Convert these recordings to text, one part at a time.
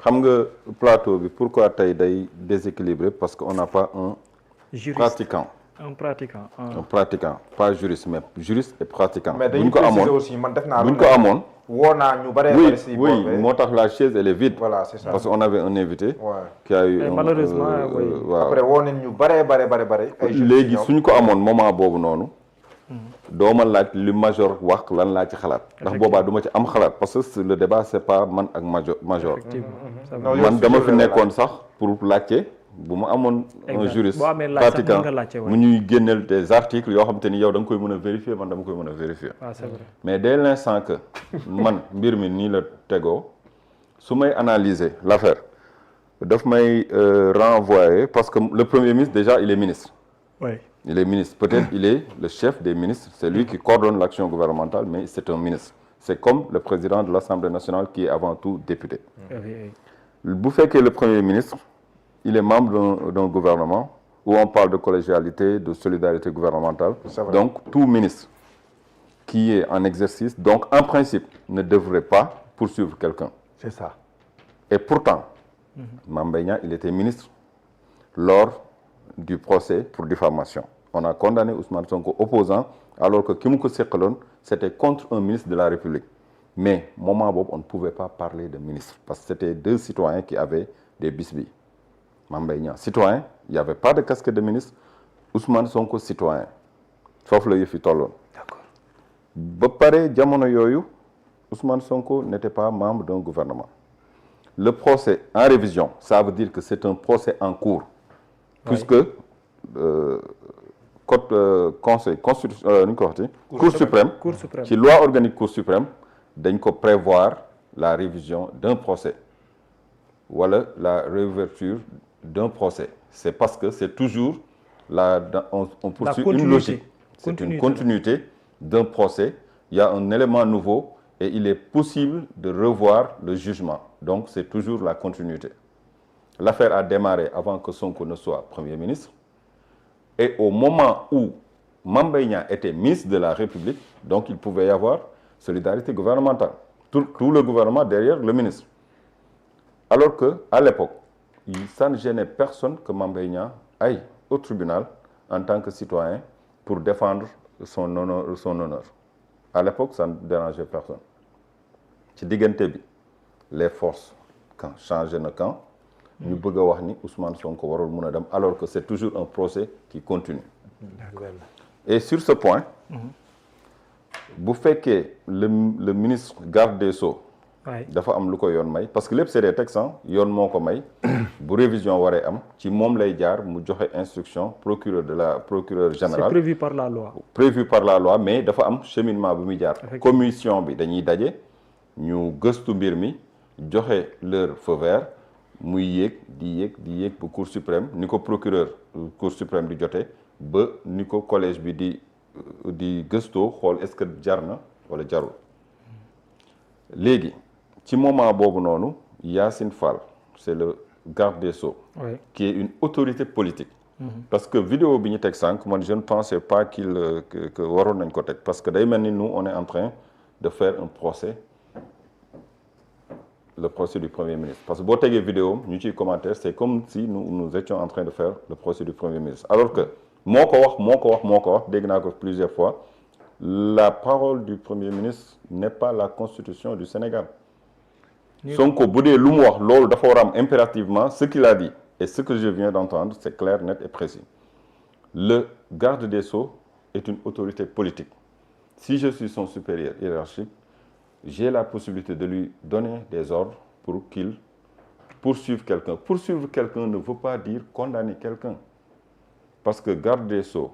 xam nga plateau bi pourquoi tey day déséquilibré parce que on n'a pas un pratiquant. Un pratiquant. Un pratiquant pas juriste mais juriste et pratiquant. mais dañuy préciser aussi man def naa bu ñu ko amoon. woo naa ñu bëree si oui moo tax la chaise elle est vide. voilà c'est ça parce qu'on avait un invité. qui a eu malheureusement waaw après woo nañ ñu bëree. léegi suñ ko amoon moment boobu noonu. doo ma laaj li major wax lan laa ci xalaat. ndax boobaa du ma ci am xalaat parce que le débat c'est pas man ak major. man dama fi nekkoon sax pour laajte bu ma amoon un juriste pratiquant mu ñuy génneel des articles yoo xam te ni yow da nga koy mën a vérifier man dama koy mën a vérifier. c'est vrai. mais dès l'instant que man mbir mi nii la tegoo su may analyser l'affaire daf may renvoyer parce que le premier ministre déjà il est ministre. Oui. Il est ministre. Peut-être il est le chef des ministres. C'est lui qui coordonne l'action gouvernementale, mais c'est un ministre. C'est comme le président de l'Assemblée nationale qui est avant tout député. Bu fekkee le premier ministre, il est membre d'un gouvernement où on parle de collégialité, de solidarité gouvernementale. Donc tout ministre qui est en exercice, donc en principe, ne devrait pas poursuivre quelqu'un. C'est ça. Et pourtant, Mame Mbaye Niang, il était ministre lors du procès pour diffamation. On a condamné Ousmane Sonko opposant alors que ki mu ko seqaloon c'était contre un ministre de la République. Mais moment boobu on ne pouvait pas parler de ministre parce que c'était deux citoyens qui avaient des bisbilles. Mame Mbaye Niang citoyen, il n'y avait pas de casquette de ministre. Ousmane Sonko citoyen. Foofu la yëf yi tolloon. D'accord. Ba pare jamono yooyu Ousmane Sonko n'était pas membre d'un gouvernement. Le procès en révision, ça veut dire que c'est un procès en cours. Puisque conseil constitutionnel nu ñu ko waxati Cour suprême ci loi organique Cour suprême dañ ko prévoir la révision d'un procès wala la réouverture d'un procès. C'est parce que c'est toujours on poursuit une logique. C'est une continuité d'un procès. Il y a un élément nouveau et il est possible de revoir le jugement. Donc c'est toujours la continuité. L'affaire a démarré avant que Sonko ne soit Premier ministre. Et au moment où Mame Mbaye Niang était ministre de la République, donc il pouvait y avoir solidarité gouvernementale. Tout le gouvernement derrière le ministre. Alors qu'à l'époque, ça ne gênait personne que Mame Mbaye Niang aille au tribunal en tant que citoyen pour défendre son honneur. À l'époque, ça ne dérangeait personne. Ci diggante bi, les forces changé na camp. ñu bëgg a wax ni Ousmane Sonko warul mën a dem alors que c'est toujours un procès qui continue. Et sur ce point bu fekkee le ministre garde des Sceaux dafa am lu ko yoon may parce que lépp c'est des textes yoon moo ko may bu révision waree am ci moom lay jaar mu joxe instruction procureur général. C'est prévu par la loi. Prévu par la loi mais dafa am cheminement bu muy jaar. Commission bi dañuy daje ñu gëstu mbir mi joxe leur feu vert. muy yéeg di yéeg ba Cour suprême ni ko procureur Cour suprême di jote ba ni ko collège bi di gëstoo xool est-ce que jar na wala jarul léegi ci moment boobu noonu Yassine Fall c'est le garde des Sceaux qui est une autorité politique parce que vidéo bi ñu teg sànq man je ne pensais pas que waroon nañ ko teg parce que day mel ni nous on est en train de faire un procès le procès du Premier ministre. Parce que boo tegee vidéo ñu ciy commentaire c'est comme si nous étions en train de faire le procès du Premier ministre. Alors que moo ko wax dégg naa ko plusieurs fois la parole du Premier ministre n'est pas la constitution du Sénégal. Sonko bu dee lu mu wax loolu dafa war a am impérativement ce qu'il a dit et ce que je viens d'entendre c'est clair, net et précis. Le garde des Sceaux est une autorité politique. Si je suis son supérieur hiérarchique, j'ai la possibilité de lui donner des ordres pour qu'il poursuive quelqu'un. Poursuivre quelqu'un ne veut pas dire condamner quelqu'un. Parce que garde des Sceaux,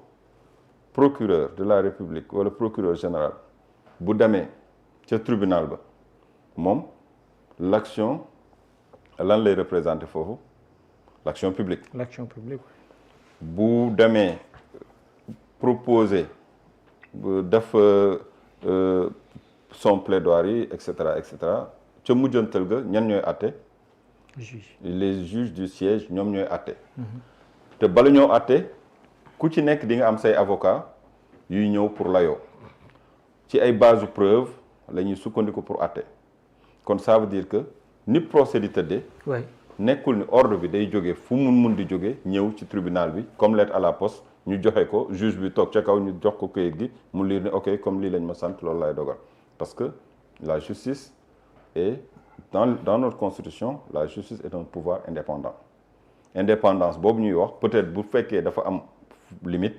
procureur de la République ou le procureur général, bu demee ca tribunal ba moom l'action lan lay représenter foofu l'action publique. L'action publique. Bu demee proposer def son plaidoirie et cetera ca mujjantal ga ñan ñooy àtte. Les juges du siège ñoom ñooy àtte. te bala ñoo àtte ku ci nekk di nga am say avocat yuy ñëw pour layoo ci ay base de preuve la ñuy sukkandiku pour àtte kon ça veut dire que ni procès di tëddee. oui nekkul ni ordre bi day jógee fu mun di jógee ñëw ci tribunal bi comme lettre à la poste ñu joxe ko juge bi toog ca kaw ñu jox ko këyit gi mu lire ne ok comme lii lañ ma sant loolu lay dogal parce que la justice est dans notre constitution la justice est un pouvoir indépendant indépendance boobu ñuy wax peut-être bu fekkee dafa am limite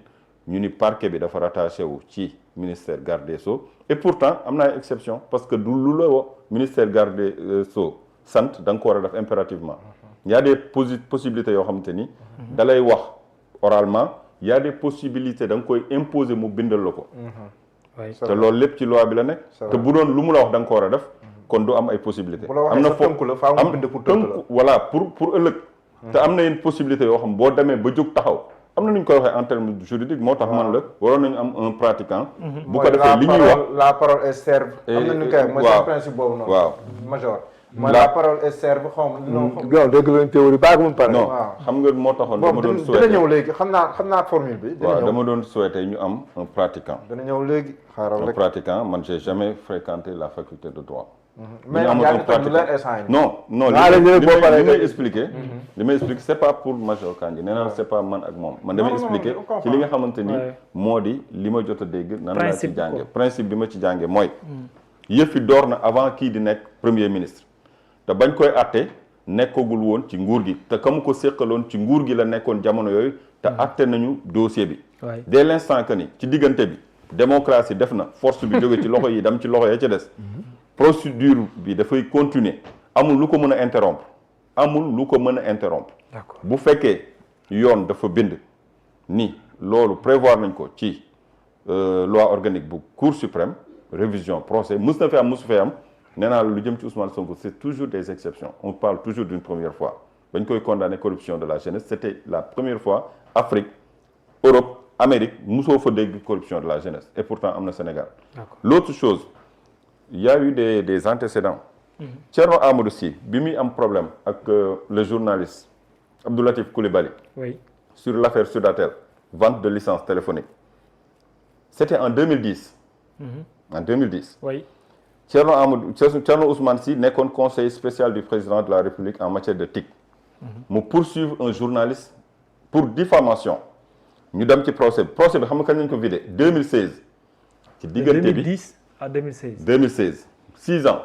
ñu ni parquet bi dafa rattaché wu ci ministère garde des Sceaux et pourtant am na ay exception parce que du lu la wax ministère garde des Sceaux sant da nga ko war a def impérativement il y a des possibilités yoo xamante ni da lay wax oralement il y a des possibilités da nga koy imposer mu bindal la ko te loolu lépp ci loi bi la nekk te bu doon lu mu la wax da nga ko war a def kon du am ay possibilités am na tënk voilà pour ëllëg te am na yenn possibilités yoo xam boo demee ba jóg taxaw am na nu ñu koy waxee en termes juridiques moo tax man la waroon nañu am un pratiquant bu ko defee li ñuy wax la parole est serve am na ñu koy mooy seen principe boobu noonu waaw major mooy la parole est serve xaw non dégg lañ théorie baax mun pare non xam nga moo taxoon dama doon souhaité dina ñëw léegi xam naa formule bi waaw dama doon souhaité ñu am un pratiquant dina ñëw léegi xaaral rek un pratiquant man j'ai jamais fréquenté la faculté de droit mais yaa ngi toog leer instant yi non li may expliquer c'est pas pour Major Kandji nee naa c'est pas man ak moom man damay expliquer ci li nga xamante ni moo di li ma jot a dégg nan laa ci jànge principe bi ma ci jànge mooy yëfi door na avant kii di nekk premier ministre te bañ koy àtte nekkagul woon ci nguur gi te ka mu ko séqaloon ci nguur gi la nekkoon jamono yooyu te àtte nañu dossier bi dès l'instant que ni ci diggante bi démocratie def na force bi jóge ci loxo yi dem ci loxo ya ca des procédure bi dafay continuer amul lu ko mën a interrompre bu fekkee yoon dafa bind ni loolu prévoir nañ ko ci loi organique bu Cour suprême révision procès mus na fi am musu fi am nee naa lu jëm ci Ousmane Sonko c'est toujours des exceptions on parle toujours d'une première fois bañ koy condamner corruption de la jeunesse c'était la première fois Afrique Europe Amérique musoo fa dégg corruption de la jeunesse et pourtant am na Sénégal l'autre chose il y a eu des antécédents Thierno Amadou Sy bi muy am problème ak le journaliste Abdou Latif Coulibaly sur l'affaire Sudatel vente de licence téléphonique c'était en 2010 en 2010 Thierno Ousmane Sy nekkoon conseiller spécial du président de la République en matière de TIC mu poursuivre un journaliste pour diffamation ñu dem ci procès bi xam nga kañ lañ ko vidé 2016 ci diggante bi 2010 à 2016 6 ans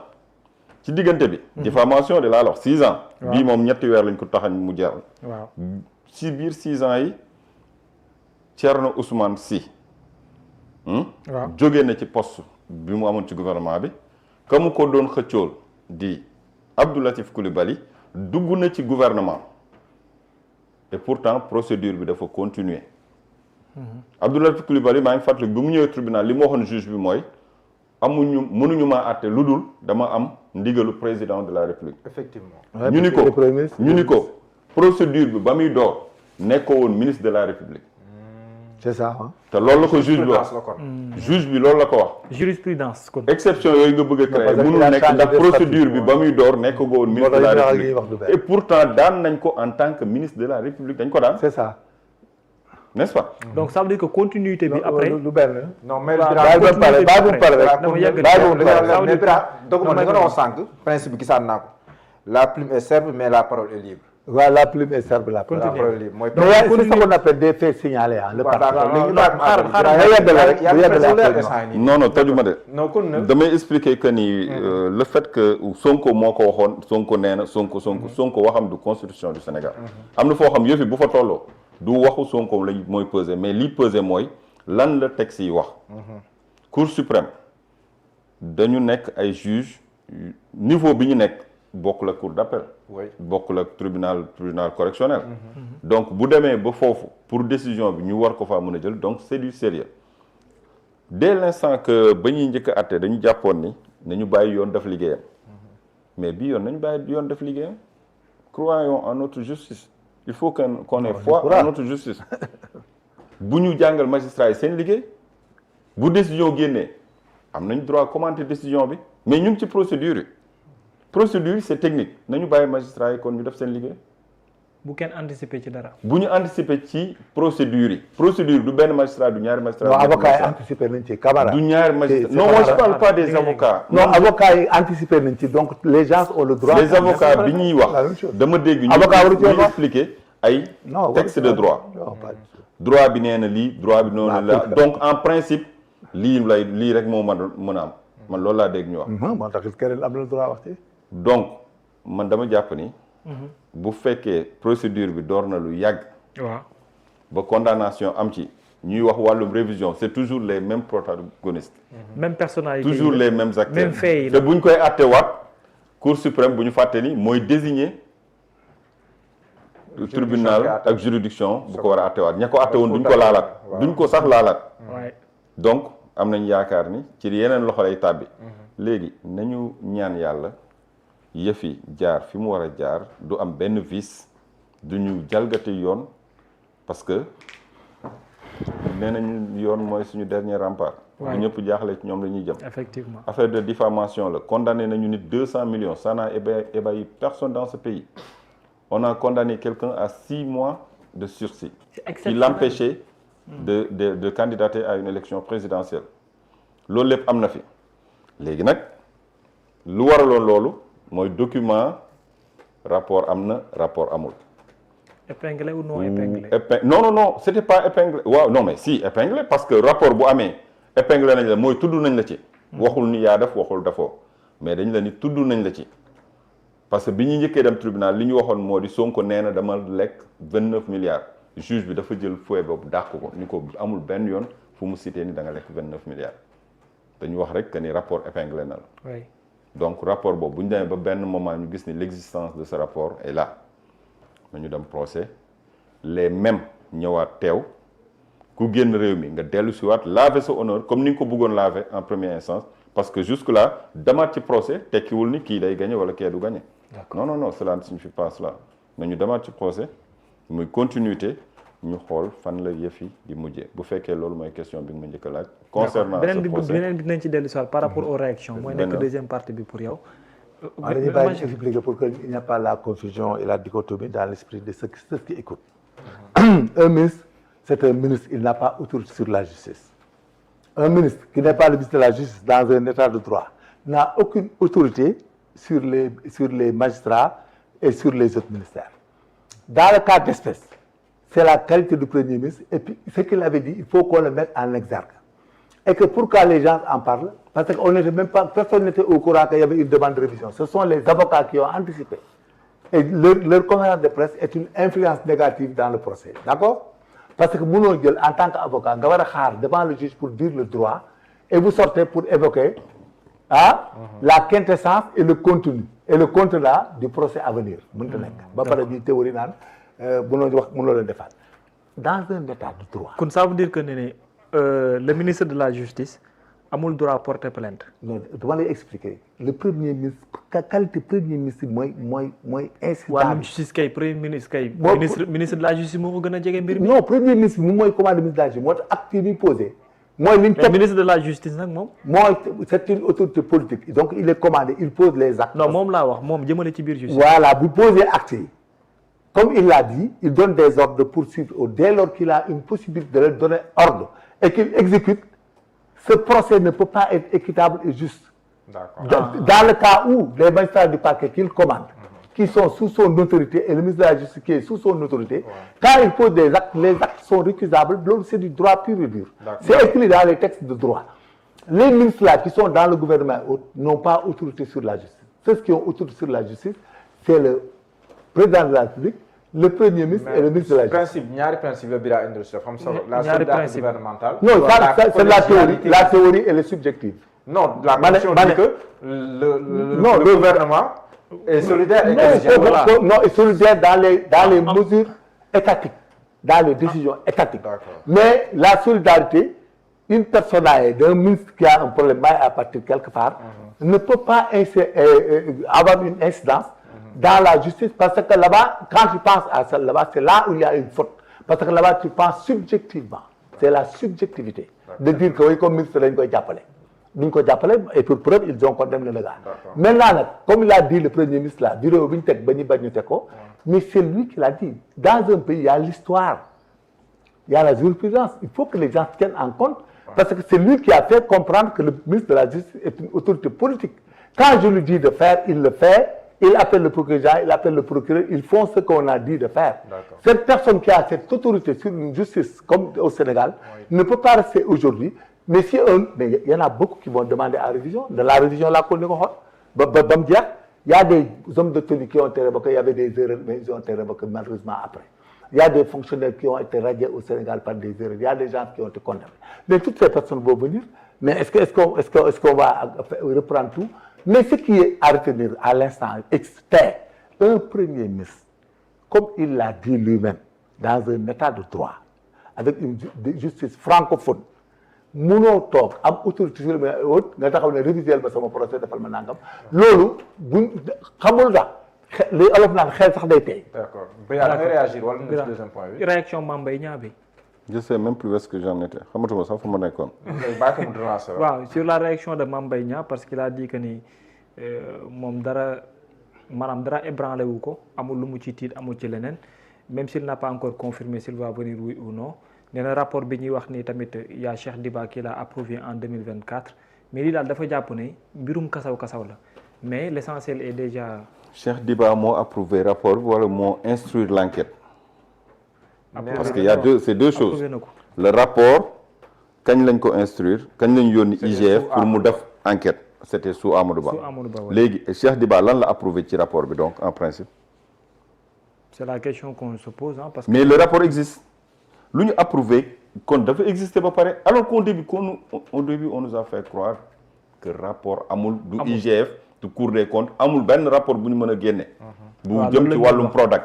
ci diggante bi diffamation de laa wax 6 ans bii moom ñetti weer lañ ko taxañ mu jar ci biir 6 ans yi Thierno Ousmane Sy jógee na ci poste bi mu amoon ci gouvernement bi ka mu ko doon xëccool di Abdou Latif Coulibaly dugg na ci gouvernement et pourtant procédure bi dafa continuer Abdou Latif Coulibaly maa ngi fàttali bi mu ñëwee tribunal li mu waxoon juge bi mooy mënuñu maa àtte lu dul dama am ndigalu président de la République effectivement ñu ni ko procédure bi ba muy door nekkoo woon ministre de la République c'est ça te loolu la ko juge bi wax juge bi loolu la ko wax jurisprudence kon exception yooyu nga bëgg a créer mënul nekk ndax procédure bi ba muy door nekkoo woon ministre de la République et pourtant daan nañ ko en tant que ministre de la République dañ ko daan c'est ça n'est-ce pas donc ça veut dire que continuité bi après lu benn non mais doguma li nga doon sànq principe bi gisaat naa ko la plume est serve mais la parole est libre waaw la plume est serve la parole libre mooy c'est ce qu'on appelle des faits signalés le non tojuma de damay expliquer que ni le fait que Sonko moo ko waxoon Sonko nee na Sonko waxam du constitution du Sénégal am na foo xam yëfi bu fa tolloo du waxu Sonko lañ mooy peser mais li peser mooy lan la texte yi wax Cour suprême dañu nekk ay juge niveau bi ñu nekk bokkul ak cour d'appel bokkul ak tribunal correctionnel donc bu demee ba foofu pour décision bi ñu war ko faa mën a jël donc c'est du sérieux dès l'instant que ba ñuy njëkk a àtte dañu jàppoon ni nañu bàyyi yoon def liggéeyam mais bii yoon nañu bàyyi yoon def liggéeyam croyons en notre justice il faut qu'on ait foi en notre justice bu ñu jàngal magistrat yi seen liggéey bu décision génnee am nañ droit commenter décision bi mais ñu ngi ci procédure yi c'est technique nañu bàyyi magistrat yi kon ñu def seen liggéey bu kenn anticiper ci dara. bu ñu anticiper ci procédure yi. procédure du benn magistrat du ñaari magistrat. non avocat yi anticiper nañ ci Camara. du ñaari magistrat non moi je parle pas des avocats. non avocat yi anticiper nañ ci donc les gens ont le droit. les avocats bi ñuy wax dama dégg ñu expliquer ay texte de droit. droit bi nee na lii droit bi noonu la donc en principe lii rek moo mën a am man loolu laa dégg ñu wax. moo tax keneen am na droit wax ci. donc man dama jàpp ni. bu fekkee procédure bi door na lu yàgg. waaw ba condamnation am ci ñuy wax wàllum révision c'est toujours les mêmes protagonistes. même personnalité toujours les mêmes acteurs. même fait yi te bu ñu koy àttewaat Cour suprême bu ñu fàtte ni mooy désigner. tribunal ak juridiction bu ko war a àttewaat ña ko àtte woon duñ ko laalaat duñ ko sax laalaat. donc am nañ yaakaar ni ci yeneen loxo lay tàbbi. léegi nañu ñaan yàlla. yëf yi jaar fi mu war a jaar du am benn vice du ñu jalgati yoon parce que nee nañu yoon mooy suñu dernier rempart. bu ñëpp jaaxle ci ñoom la ñuy jëm. effectivement affaire de diffamation la condamné nañu nit 200 millions ça n'a ébahi personne dans ce pays. On a condamné quelqu'un à 6 mois de sursis. Qui l'empêchait de candidater à une élection présidentielle. loolu lépp am na fi léegi nag lu waraloon loolu. mooy document rapport am na rapport amul. épinglé ou non épinglé. non c'était pas épinglé waaw non mais si épinglé parce que rapport bu amee épinglé nañ la mooy tudd nañ la ci. waxul ni yaa def waxul dafoo mais dañ la ni tudd nañ la ci. parce que bi ñu njëkkee dem tribunal li ñu waxoon moo di Sonko nee na dama lekk 29 milliards juge bi dafa jël fouet boobu dàq ko ni ko amul benn yoon fu mu cité ni da nga lekk 29 milliards dañu wax rek que ni rapport épinglé na la. donc rapport boobu bu ñu demee ba benn moment ñu gis ni l'existence de ce rapport est là nañu dem procès les mêmes ñëwaat teew ku génn réew mi nga dellu si waat laver sa honneur comme ni nga ko bëggoon laver en première instance parce que jusque là demaat ci procès tekkiwul ni kii day gagné wala kee du gagné. non cela ne signifie pas cela nañu demaat ci procès muy continuité ñu xool fan la yëf yi di mujjee bu fekkee loolu mooy question bi nga ma njëkk a laaj. concernant ce procès beneen bi dinañ ci dellu si waat par rapport aux réactions. mooy nekk deuxième partie bi pour yow. dañuy bàyyi expliquer pour que il n'y a pas la confusion et la dichotomie dans l'esprit de ceux qui écoutent. Un ministre c'est un ministre il n'a pas autorité sur la justice. Un ministre qui n'est pas le ministre de la justice dans un état de droit n'a aucune autorité sur les magistrats et sur les autres ministères. Dans le cas d'espèce, c'est la qualité du Premier ministre et puis ce qu'il avait dit, il faut qu'on le mette en exergue. Et que pourquoi les gens en parlent? Parce qu'on n'était même pas, personne n'était au courant qu'il y avait une demande de révision. Ce sont les avocats qui ont anticipé. Et leur conférence de presse est une influence négative dans le procès. D'accord? Parce que mënoo jël en tant qu'avocat nga war a xaar devant le juge pour dire le droit et vous sortez pour évoquer la quintessence et le contenu et le contenu du procès à venir. mënta nekk ba pare bi théorie naan mënoo leen defaat dans un état de droit. kon ça veut dire que le ministre de la justice amul droit porter plainte. non dama lay expliquer le premier ministre qualité premier ministre mooy incident. wàllum justice kay premier ministre kay. ministre de la justice moo ko gën a jege mbir mi. non premier ministre moom mooy commande ministre de la justice moo tax acte yi muy posé. mooy li ñu teg ministre de la justice nag moom. mooy c'est une autorité politique donc il est commandé il pose les actes. non moom laa wax moom jëmale ci biir justice. voilà bu poser actes yi comme il l'a dit il donne des ordres de poursuivre dès lors qu'il a une possibilité de leur donner ordre et qu'il exécute. Ce procès ne peut pas être équitable et juste. D'accord. Dans le cas où les magistrats du parquet qu'il commande, qui sont sous son autorité, et le ministre de la Justice qui est sous son autorité, quand il pose des actes, les actes sont récusables, c'est du droit pur et dur. C'est écrit dans les textes de droit. Les ministres là qui sont dans le gouvernement n'ont pas autorité sur la justice. Ceux qui ont autorité sur la justice, c'est le président de la République, le premier ministre et le ministre de la Justice. ñaari principe la Bira indi xam solo la solidarité gouvernementale. Non, ça c'est la théorie elle est subjective. Non, la Constitution dit que le gouvernement est solidaire et exigeant. Non, est solidaire dans les mesures étatiques, dans les décisions étatiques. Mais la solidarité, une personne d'un ministre qui a un problème à partir quelque part, ne peut pas avoir une incidence dans la justice parce que là-bas, quand tu penses à ça, là-bas, c'est là où il y a une faute. Parce que là-bas, tu penses subjectivement. C'est la subjectivité de dire que oui, comme ministre, dañ koy jàppale. duñ ko jàppale et pour preuve ils ont condamné le gars. Maintenant nag comme il a dit le premier ministre là vidéo bi ñu teg ba ñu bañ ñu teg ko mais c'est lui qui l'a dit dans un pays il y a l'histoire il y a la jurisprudence il faut que les gens tiennent en compte parce que c'est lui qui a fait comprendre que le ministre de la Justice est une autorité politique quand je lui dis de faire il le fait il appelle le procureur il appelle le procureur ils font ce qu'on a dit de faire cette personne qui a cette autorité sur une justice comme au Sénégal ne peut pas rester aujourd'hui mais si mais il y en a beaucoup qui vont demander à révision de la révision là ko ni ko xool ba mu jeex il y a des hommes de tenue qui ont été révoqués il y avait des erreurs mais ils ont été révoqués malheureusement après il y a des fonctionnaires qui ont été radiés au Sénégal par des erreurs il y a des gens qui ont été condamnés mais toutes ces personnes vont venir mais est-ce qu'on va reprendre tout mais ce qui est à retenir à l'instant c'est un premier ministre comme il l'a dit lui-même dans un état de droit avec une justice francophone munoo toog am autorité sur le haute nga taxaw ne réviser ma sama procès defal ma nangam loolu buñ xamul da li olof naan xel sax day tey. D'accord Birame da ngay réagir wala nga deuxième point bi. réaction Mame Mbaye Niang bi. Je sais même plus où est-ce que j'en étais xamatuma sax fu ma nekkoon. waaw sur la réaction de Mame Mbaye Niang parce qu'il a dit que ni moom dara maanaam dara ébranlé wu ko amul lu mu ci tiit amul ci leneen même s'il n'a pas encore confirmé s'il va venir oui ou non. nee na rapport bi ñuy wax ni tamit y a Cheikh Diba qui l'a approuvé en 2024 mais lii daal dafa jàpp ne mbirum kasaw la mais l'essentiel est déjà. Cheikh Diba moo approuvé rapport bi wala moo instruire l'enquête. parce que y a c'est deux choses le rapport kañ lañ ko instruire kañ lañ yónni IGF pour mu def enquête c'était sous Amadou Ba léegi Cheikh Diba lan la approuvé ci rapport bi donc en principe. c'est la question qu'on se pose parce que. mais le rapport existe. lu ñu approuvé kon dafa exister ba pare alors qu'au début on nous a fait croire que rapport amul du IGF du Cour des comptes amul benn rapport bu ñu mën a génne bu jëm ci wàllum Prodac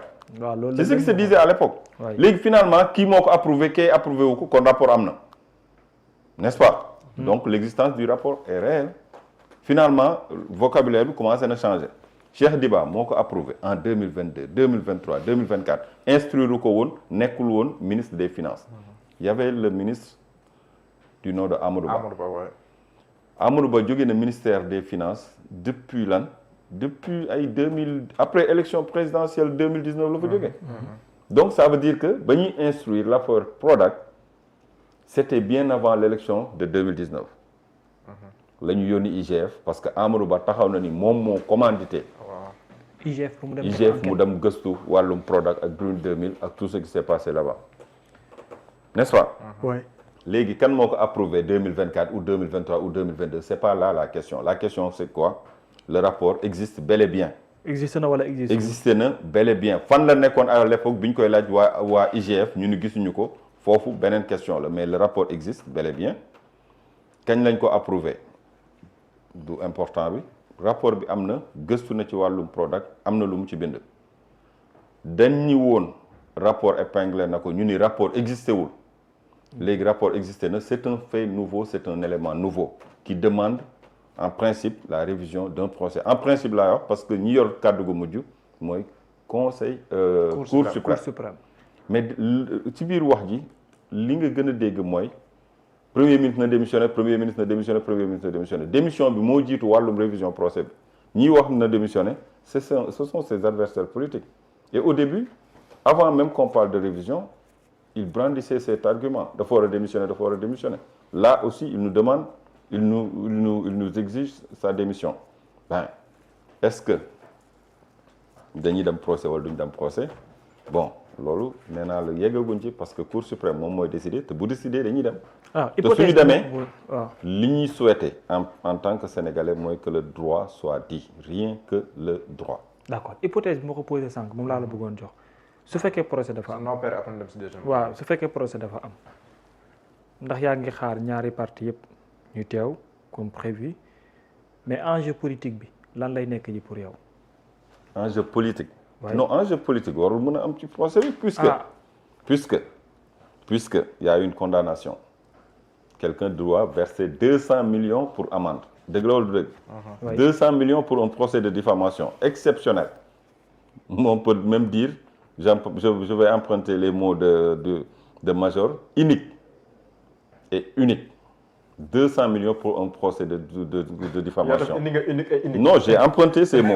c'est ce qui se disait à l'époque léegi finalement kii moo ko approuvé kay approuvé wu ko kon rapport am na n'est-ce pas donc l'existence du rapport est réelle finalement vocabulaire bi commencé na changer Cheikh Diba moo ko approuvé en 2022 2023 2024 instruire ko woon nekkul woon ministre des finances il y avait le ministre du nom de Amadou Ba Amadou Ba jógee na ministère des finances depuis lan depuis ay 2000 après élection présidentielle 2019 la fa jógee donc ça veut dire que ba ñuy instruire l'affaire Prodac c'était bien avant l'élection de 2019 la ñu yónni IGF parce que Amadou Ba taxaw na ni moom moo commandité IGF mu dem gëstu wàllum Prodac ak Brune 2000 ak tout ce qui s'est passé là-bas n'est-ce pas léegi kan moo ko approuvé 2024 ou 2023 ou 2022 c'est pas là la question c'est quoi le rapport existe bel et bien existé na wala existé na bel et bien fan la nekkoon à l'époque bi ñu koy laaj waa IGF ñu ni gisuñu ko foofu beneen question la mais le rapport existe bel et bien kañ lañ ko approuvé du important bi rapport bi am na gëstu na ci wàllum Prodac am na lu mu ci bind dañ ñi woon rapport épinglé na ko ñu ni rapport existé wul léegi rapport existé na c'est un fait nouveau c'est un élément nouveau qui demande en principe la révision d'un procès en principe laa wax parce que ñi yor kàddu gu mujj mooy conseil Cour suprême mais ci biir wax ji li nga gën a dégg mooy premier ministre na démissionné premier ministre na démissionné premier ministre na démissionné démission bi moo jiitu wàllum révision procès bi ñi wax na démissionné ce sont ses adversaires politiques et au début avant même qu'on parle de révision il brandissait cet argument dafa war a démissionner là aussi il nous demande il nous exige sa démission est-ce que dañuy dem procès wala duñu dem procès bon loolu nee naa la yeggaguñ ci parce que Cour suprême moom mooy décider te bu décider dañuy dem te suñu demee li ñuy souhaiter en tant que sénégalais mooy que le droit soit dit rien que le droit d'accord hypothèse bi ma ko posé sànq moom laa la bëggoon jox su fekkee procès dafa am waaw su fekkee procès dafa am ndax yaa ngi xaar ñaari parti yëpp ñu teew comme prévu mais enjeu politique bi lan lay nekk ji pour yow enjeu politique non enjeu politique warul mën a am ci procès bi puisque y a une condamnation quelqu'un doit verser 200 millions pour amende dëgg la wala du dëgg 200 millions pour un procès de diffamation exceptionnel on peut même dire je vais emprunter les mots de Major unique et unique 200 millions pour un procès de diffamation. Unique. Non, j'ai emprunté ces mots.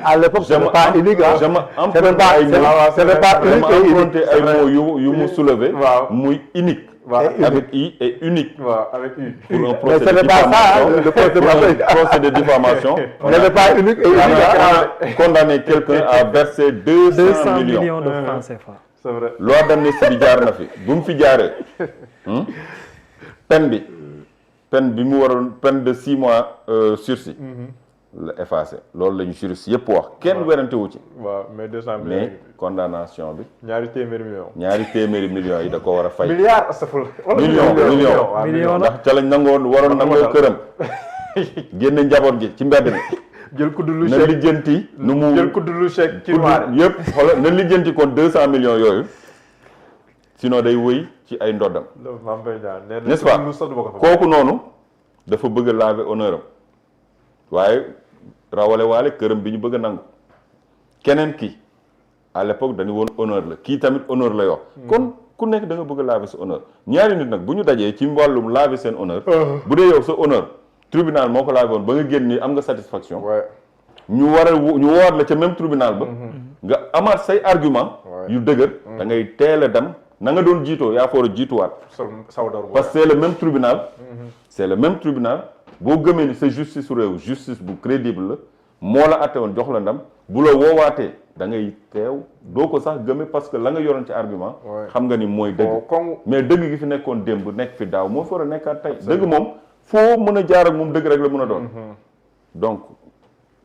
À l'époque, ce n'est pas unique. Je m'ai emprunté ay mots yu mu soulevé. muy unique. Avec I et unique. Avec U. Pour un procès de diffamation. Procès de diffamation. Ce n'est pas unique et unique. Condamné quelqu'un à verser 200 millions de francs CFA. C'est vrai. Loi d'amnistie bi jaar na fi bu mu fi jaaree peine bi mu waroon peine de 6 mois sursis la effacé loolu lañu juriste yëpp wax kenn werante wu ci. waaw mais 200 millions mais condamnation bi. ñaari téeméeri millions yi da ko war a fay. milliard astafurlah. million ndax ca lañ waroon nangoo këram. génne njaboot gi ci mbedd mi. jël kudd lu chèque na lijjanti nu mu jël kudd lu chèque ci noir yëpp xoolal na lijjanti kon 200 millions yooyu sinon day wëy ci ay ndoddam. n'est-ce pas kooku noonu dafa bëgg a laver honneur am waaye rawale waale këram bi ñu bëgg a nangu keneen ki à l'époque dañu woon honneur la kii tamit honneur lay wax. kon ku nekk da nga bëgg a laver sa honneur ñaari nit nag bu ñu dajee ci wàllum laver seen honneur. bu dee yow sa honneur. tribunal moo ko laaj woon ba nga génn ni am nga satisfaction. ñu woor la ca même tribunal ba. nga amaat say argument yu dëgër. da ngay teel a dem na nga doon jiitoo yaa foor a jiituwaat. parce que c'est le même tribunal. c'est le même tribunal boo gëmee ni sa justice réew justice bu crédible la moo la atte woon jox la ndam bu la woowaatee da ngay teew doo ko sax gëme parce que la nga yoroon ci argument. xam nga ni mooy dëgg. mais dëgg gi fi nekkoon démb nekk fi daaw moo fa war a nekkaat tey dëgg moom. foo mën a jaar ak moom dëgg rek la mën a doon. donc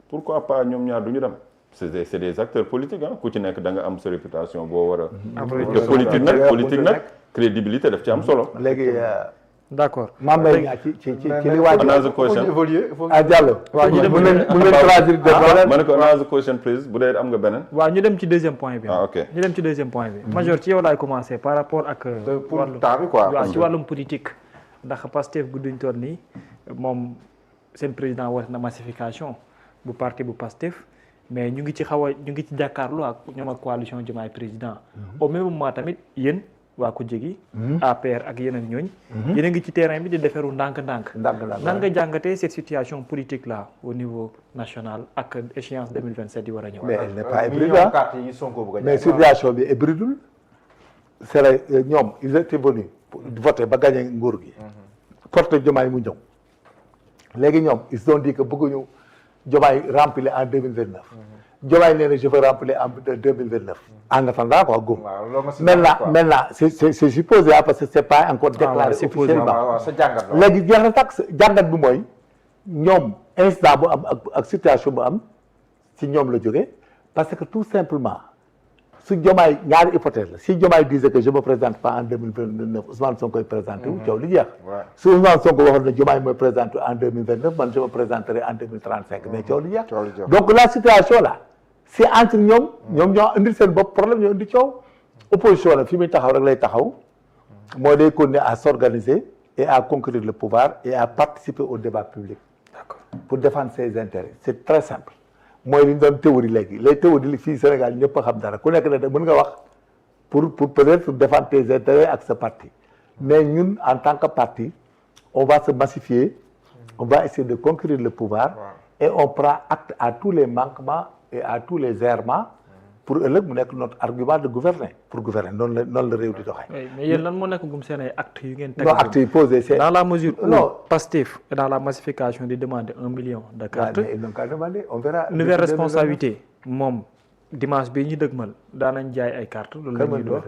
pourquoi pas ñoom ñaar du ñu dem. c'est des acteurs politiques ah ku ci nekk da nga am sa réputation boo war a. te politique nag crédibilité daf ci am solo. léegi. d'accord Mame Mbaye Niang ci li waaj another question. Diallo. waaw ñu dem ma ne ko another question please bu dee am nga beneen. waaw ñu dem ci deuxième point bi. ok ñu dem ci deuxième point bi. Major ci yow laay commencer par rapport ak. wàllum ci wàllum politique. ndax Pastef gudduñ toll nii moom seen président woote na massification bu parti bu Pastef mais ñu ngi ci jàkkaarloo ak ñoom ak coalition Diomaye président. au même moment tamit yéen waa ko jegi APR ak yeneen ñooñ. yéen a ngi ci terrain bi di deferu ndànk-ndànk. nan nga jàngatee cette situation politique là au niveau national ak échéance 2027 yi war a ñëw. mais elle n'est pas hybride mais situation bi hybridul c'est vrai ñoom ils étaient venus voté ba gagné nguur gi. porté Diomaye mu ñëw. léegi ñoom ils ont dit que bëgguñu Diomaye remplir en 2029. Diomaye nee na je veux remplir en 2029. en attendant quoi góob. maintenant c'est supposé parce que c'est pas encore déclaré officiellement. léegi jeex na tax jàngat bi mooy ñoom incident bu am ak situation bu am ci ñoom la jógee parce que tout simplement. su Diomaye ñaari hypothèse la si Diomaye disait que je me présente pas en 2029 Ousmane Sonko koy présenté wu coow li jeex su Ousmane Sonko waxoon ne Diomaye mooy présenté en 2029 man je me présenterai en 2035 mais coow li jeex donc la situation là c'est entre ñoom ñoo indil seen bopp problème ñoo indi coow opposition la fi muy taxaw rek lay taxaw mooy day continuer à s'organiser et à conquérir le pouvoir et à participer au débat public pour défendre ses intérêts c'est très simple mooy li ñu doon théorie léegi les théories fii Sénégal ñëpp a xam dara ku nekk ne mën nga wax pour peut-être défendre tes intérêts ak sa parti mais ñun en tant que parti on va se massifier on va essayer de conquérir le pouvoir et on prend acte à tous les manquements et à tous les errements pour ëllëg mu nekk notre argument de gouverner pour gouverner noonu la réew di doxee. mais yéen lan moo nekk gum seen ay actes yu ngeen teg. non actes yi posé c'est dans la mesure où Pastef dans la massification di demander 1 million de cartes. mais ils n'ont qu'à demander on verra. nouvelle responsabilité moom dimanche bii ñu dëgmal daan nañ jaay ay cartes. loolu la ñuy doon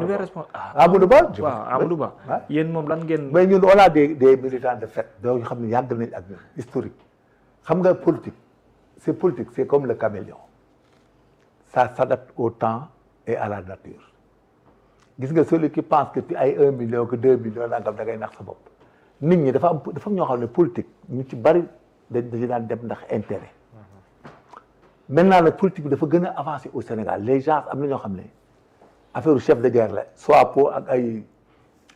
nouvelle responsabilité. Amadou Ba waaw Amadou Ba. yéen moom lan ngeen. mais ñun on a des militants de fait donc xam ne yàgg nañ ak ñun historique xam nga politique c'est comme le caméléon. ça s'adapte au temps et à la nature gis nga celui qui pense que ay 1 million que 2 millions nangam da ngay nax sa bopp nit ñi dafa am ñoo xam ne politique ñu ci bari dañu daan dem ndax intérêt maintenant nag politique bi dafa gën a avancer au Sénégal les gens am na ñoo xam ne affaire chef de guerre la soit pour ak ay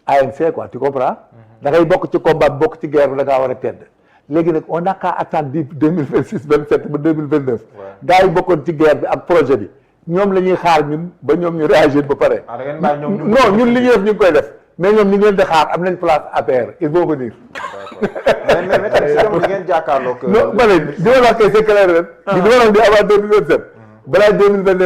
ANC quoi tu comprends da ngay bokk ci combat bokk ci guerre bi da ngaa war a tedd léegi nag on n'a qu'à attendre 2026 27 ba 2029. gars yi bokkoon ci guerre bi ak projet bi ñoom la ñuy xaar ñun ba ñoom ñu réagir ba pare. non ñun li ñuy def ñu ngi koy def mais ñoom ñu ngi leen di xaar am nañ place APR ils vont venir. mais tamit si jamono ngeen jàkkaarloo. non ma ne li ma wax kay c'est clair ren. li ma wax ni avant 2027. balaa 2029.